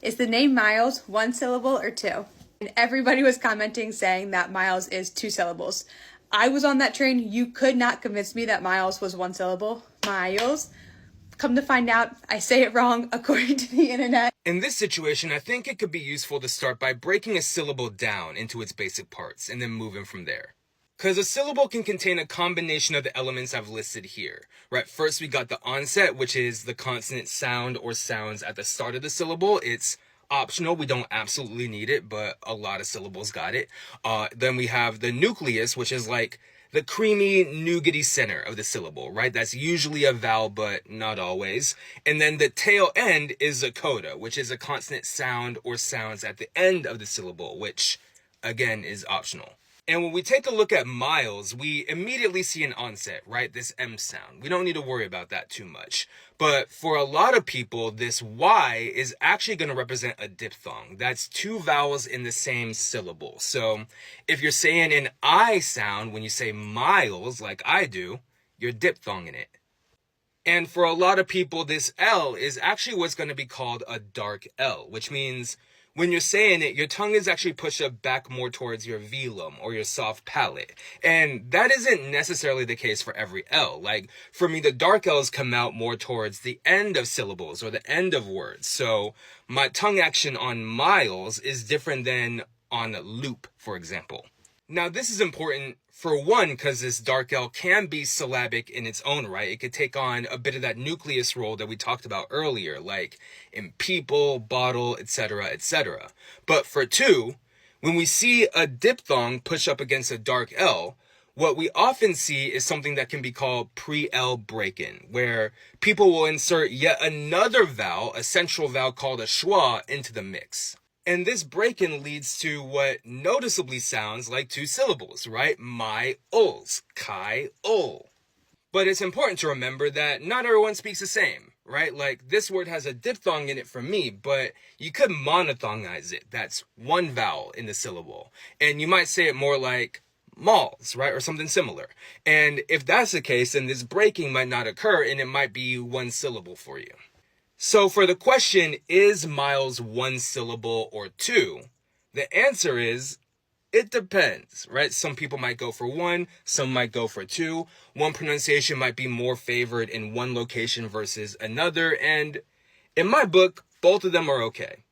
Is the name Myles one syllable or two? And everybody was commenting saying that Myles is two syllables. I was on that train. You could not convince me that Myles was one syllable. Myles. Come to find out, I say it wrong according to the internet. In this situation, I think it could be useful to start by breaking a syllable down into its basic parts and then moving from there. Because a syllable can contain a combination of the elements I've listed here, right? First, we got the onset, which is the consonant sound or sounds at the start of the syllable. It's optional. We don't absolutely need it, but a lot of syllables got it. Then we have the nucleus, which is like the creamy, nougaty center of the syllable, right? That's usually a vowel, but not always. And then the tail end is a coda, which is a consonant sound or sounds at the end of the syllable, which, again, is optional. And when we take a look at Myles, we immediately see an onset, right? This M sound. We don't need to worry about that too much. But for a lot of people, this Y is actually going to represent a diphthong. That's two vowels in the same syllable. So if you're saying an I sound when you say Myles, like I do, you're diphthonging it. And for a lot of people, this L is actually what's going to be called a dark L, which means when you're saying it, your tongue is actually pushed up back more towards your velum or your soft palate. And that isn't necessarily the case for every L. Like, for me, the dark L's come out more towards the end of syllables or the end of words. So my tongue action on Myles is different than on loop, for example. Now, this is important, for one, because this dark L can be syllabic in its own right. It could take on a bit of that nucleus role that we talked about earlier, like in people, bottle, etc., etc. But for two, when we see a diphthong push up against a dark L, what we often see is something that can be called pre-L break-in, where people will insert yet another vowel, a central vowel called a schwa, into the mix. And this break-in leads to what noticeably sounds like two syllables, right? My-ols, kai-ol. But it's important to remember that not everyone speaks the same, right? Like, this word has a diphthong in it for me, but you could monothongize it. That's one vowel in the syllable. And you might say it more like malls, right? Or something similar. And if that's the case, then this breaking might not occur, and it might be one syllable for you. So for the question, is Myles one syllable or two? The answer is, it depends, right? Some people might go for one, some might go for two. One pronunciation might be more favored in one location versus another. And in my book, both of them are okay.